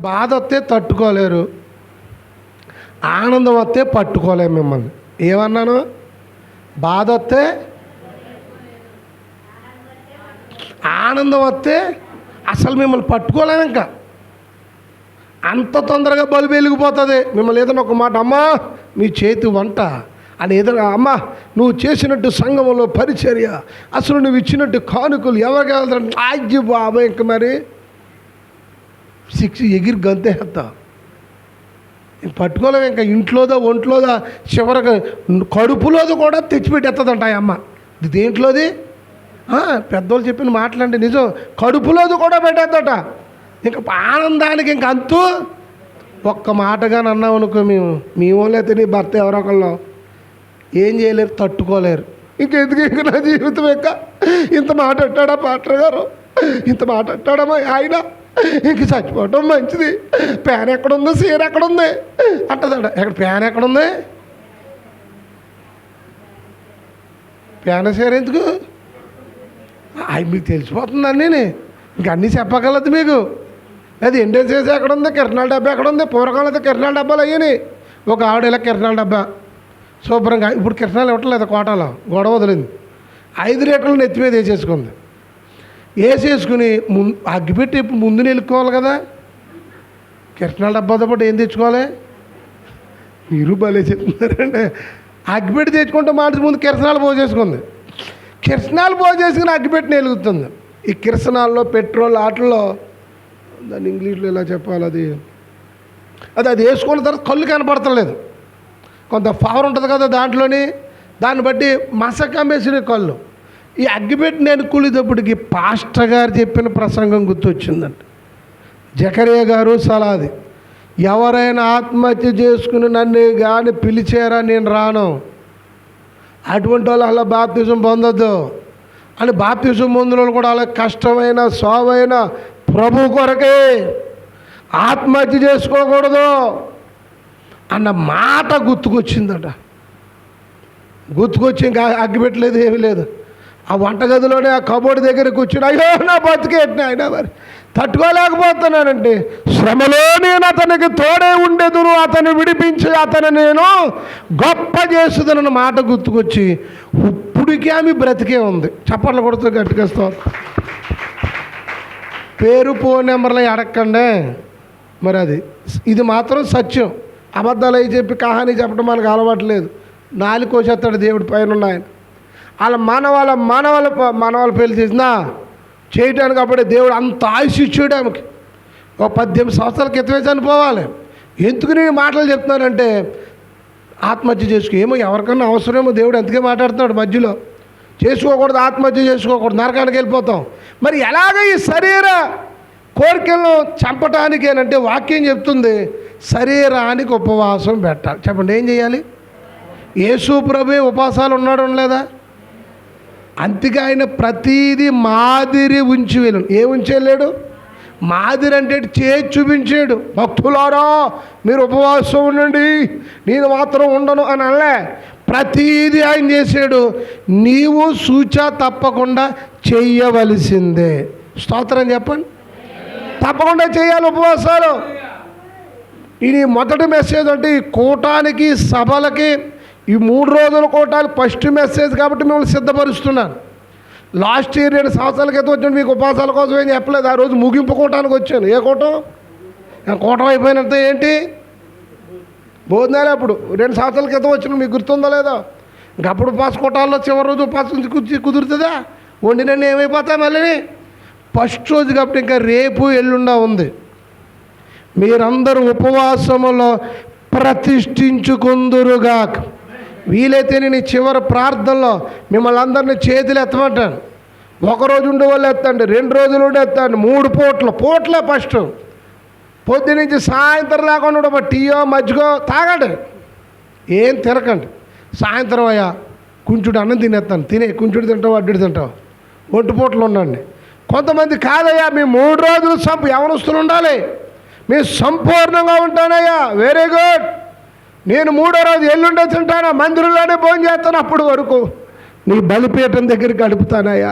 బాధ వస్తే తట్టుకోలేరు, ఆనందం వస్తే పట్టుకోలేము. మిమ్మల్ని ఏమన్నాను? బాధ వస్తే, ఆనందం వస్తే అసలు మిమ్మల్ని పట్టుకోలేము. ఇంకా అంత తొందరగా బల్బు వెలిగిపోతుంది. మిమ్మల్ని ఏదైనా ఒక మాట, అమ్మా మీ చేతి వంట అని ఏదైనా, అమ్మ నువ్వు చేసినట్టు సంఘంలో పరిచర్య, అసలు నువ్వు ఇచ్చినట్టు కానుకలు ఎవరికి వెళ్తారు, ఆజ్జి బాబా ఇంక మరి 6 ఎగిరి గంతేస్తా. పట్టుకోలేము. ఇంకా ఇంట్లోదో ఒంట్లోదా చివరికి కడుపులోది కూడా తెచ్చిపెట్టేస్తుందంట ఆ అమ్మ. దేంట్లోది? పెద్దోళ్ళు చెప్పిన మాటలండి నిజం. కడుపులోది కూడా పెట్టేద్దట. ఇంకా ఆనందానికి ఇంక అంతు. ఒక్క మాటగా అన్నాం అనుకో, మీ వాళ్ళే తిని భర్త ఎవరొకళ్ళు ఏం చేయలేరు, తట్టుకోలేరు. ఇంకెందుకు ఇంక నా జీవితం ఇంకా ఇంత మాట అంటాడా పాటర్ గారు, ఇంత మాట అంటాడమ్మా ఆయన, ఇంక చచ్చిపోవటం మంచిది, ప్యాన్ ఎక్కడుందో సీర ఎక్కడుంది అంటదాడ. ప్యాన్ ఎక్కడుంది? ప్యాన్ సీర ఎందుకు? అవి మీకు తెలిసిపోతుందండి. ఇంక అన్నీ చెప్పగలదు మీకు. అది ఇండియన్ సీసీ ఎక్కడుంది, కిరణాల డబ్బా ఎక్కడుంది? పూర్వకాలం అయితే కిరణాల డబ్బాలు అయ్యాయి. ఒక ఆవిడ ఇలా కిరణాల డబ్బా శుభ్రంగా, ఇప్పుడు కిరణాలు ఇవ్వట్లేదు, కోటాలో గొడవ వదిలింది. 5 లీటర్లు నెత్తి మీద వేసేసుకుంది. వేసేసుకుని అగ్గిపెట్టి ముందు నిలుక్కోవాలి కదా. కిరణాల డబ్బాతో పాటు ఏం తెచ్చుకోవాలి? మీరు భలే చెప్తున్నారండి. అగ్గిపెట్టి తెచ్చుకుంటే మాట ముందు కిరసనాలు పోసేసుకుంది. కిరసనాలు పోసేసుకుని అగ్గిపెట్టిన వెలుగుతుంది. ఈ కిరసనాల్లో పెట్రోల్ ఆటల్లో దాన్ని ఇంగ్లీష్లో ఎలా చెప్పాలి, అది వేసుకున్న తర్వాత కళ్ళు కనపడతలేదు. కొంత పవర్ ఉంటుంది కదా దాంట్లోని, దాన్ని బట్టి మసకమ్మేసిన కళ్ళు. ఈ అగ్గిపెట్టి నేను కూలిదప్పటికి పాస్టర్ గారు చెప్పిన ప్రసంగం గుర్తొచ్చిందంట. జకరియా గారు సలాది, ఎవరైనా ఆత్మహత్య చేసుకుని నన్ను కానీ పిలిచారా నేను రాను, అటువంటి వాళ్ళు అలా బాప్తిజం పొందొద్దు అని. బాప్తిజం పొందిన వాళ్ళు కూడా అలా కష్టమైన సోవైన ప్రభు కొరకే, ఆత్మహత్య చేసుకోకూడదు అన్న మాట గుర్తుకొచ్చిందట. గుర్తుకొచ్చి ఇంకా అగ్గిపెట్టలేదు, ఏమీ లేదు. ఆ వంటగదిలోనే ఆ కబోర్డు దగ్గర కూర్చుని, అయ్యో నా బతికేట్టిన ఆయన మరి తట్టుకోలేకపోతున్నానంటే, శ్రమలో నేను అతనికి తోడే ఉండేదును, అతను విడిపించి అతను నేను గొప్ప చేస్తుందన్న మాట గుర్తుకొచ్చి ఇప్పటికీ ఆమె బ్రతికే ఉంది. చప్పట్లు కొడుతూ గట్టికేస్తాం. పేరు ఫోన్ నెంబర్లు అడగండి. మరి ఇది మాత్రం సత్యం. అబద్ధాలు అయి చెప్పి కహానీ చెప్పడం మనకు అలవాట్లేదు. 4 కోసేస్తాడు దేవుడి పైన ఆయన. వాళ్ళ మనవాళ్ళ పెళ్లి చేసినా చేయటానికి అప్పుడే దేవుడు అంత ఆయుష్ ఇచ్చాడు ఆమెకి. ఒక 18 సంవత్సరాల క్రితమే చనిపోవాలి. ఎందుకు నేను మాటలు చెప్తున్నానంటే, ఆత్మహత్య చేసుకో, ఏమో ఎవరికన్నా అవసరమేమో దేవుడు అందుకే మాట్లాడుతున్నాడు మధ్యలో. చేసుకోకూడదు, ఆత్మహత్య చేసుకోకూడదు, నరకానికి వెళ్ళిపోతాం. మరి ఎలాగ ఈ శరీర కోరికలను చంపటానికేనంటే వాక్యం చెప్తుంది, శరీరానికి ఉపవాసం పెట్టాలి. చెప్పండి, ఏం చేయాలి? యేసు ప్రభువే ఉపవాసాలు ఉన్నాడు లేదా? అందుకే ఆయన ప్రతీది మాదిరి ఉంచి వెళ్ళాడు. ఏ ఉంచి వెళ్ళాడు? మాదిరి అంటే చేసి చూపించాడు. భక్తులారా మీరు ఉపవాసం ఉండండి, నేను మాత్రం ఉండను అని అనలే. ప్రతీది ఆయన చేశాడు. నీవు సూచా తప్పకుండా చెయ్యవలసిందే. స్తోత్రం చెప్పండి. తప్పకుండా చేయాలి ఉపవాసాలు. ఇది మొదటి మెసేజ్ అంటే ఈ కూటానికి, సభలకి, ఈ 3 రోజుల కూటాలు ఫస్ట్ మెసేజ్ కాబట్టి మిమ్మల్ని సిద్ధపరుస్తున్నాను. లాస్ట్ ఇయర్ 2 సంవత్సరాల క్రితం వచ్చాను, మీకు ఉపవాసాల కోసం ఏం చెప్పలేదు. ఆ రోజు ముగింపు కూటానికి వచ్చాను. ఏ కూటం? కూటం అయిపోయినంత ఏంటి భోజనాలే. అప్పుడు 2 సంవత్సరాల క్రితం వచ్చిన, మీకు గుర్తుందో లేదో? ఇంకప్పుడు ఉపవాస కూటాల్లో చివరి రోజు ఉపవాసం కుదురుతుందా? వండినన్నీ ఏమైపోతాయి మళ్ళీ. ఫస్ట్ రోజు కాబట్టి ఇంకా రేపు ఎల్లుండా ఉంది. మీరందరూ ఉపవాసములో ప్రతిష్ఠించుకుందురుగా. వీలైతే నేను చివరి ప్రార్థనలో మిమ్మల్ని అందరినీ చేతులు ఎత్తమంటాను. 1 రోజు ఉండే వాళ్ళు ఎత్తండి, 2 రోజులు ఉండి ఎత్తండి, 3 పూట్లే. ఫస్ట్ పొద్దు నుంచి సాయంత్రం లేకుండా ఒక టీయో మజ్జిగో తాగండి, ఏం తినకండి. సాయంత్రం అయ్యా కుంచుడు అన్నం తినేస్తాను, కుంచుడు తింటావు, అడ్డుడు తింటావు, 1 పూటలు ఉండండి. కొంతమంది కాదయ్యా మేము 3 రోజులు యవనస్తులు ఉండాలి, మేము సంపూర్ణంగా ఉంటానయ్యా, వెరీ గుడ్, నేను 3వ రోజు ఎల్లుండే తింటాను, మందిరంలోనే భోజనం చేస్తాను, అప్పుడు వరకు నీ బలిపీఠం దగ్గర గడుపుతానయ్యా.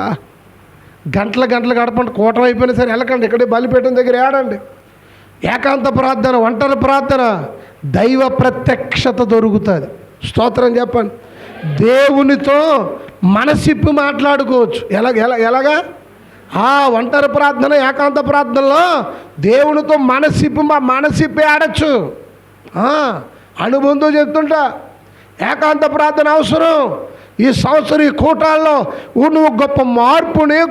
గంటలు గడపండి, కూటం అయిపోయినా సరే వెళ్ళకండి, ఇక్కడే బలిపీఠం దగ్గర ఏడండి. ఏకాంత ప్రార్థన, ఒంటరి ప్రార్థన, దైవ ప్రత్యక్షత దొరుకుతుంది. స్తోత్రం చెప్పండి. దేవునితో మనసిప్పి మాట్లాడుకోవచ్చు. ఎలాగా? ఒంటరి ప్రార్థన, ఏకాంత ప్రార్థనలో దేవునితో మనసిప్పి ఆడచ్చు. అనుబంధం చెప్తుంటా. ఏకాంత ప్రార్థన అవసరం. ఈ సంవత్సరం ఈ కూటాల్లో నువ్వు గొప్ప మార్పుని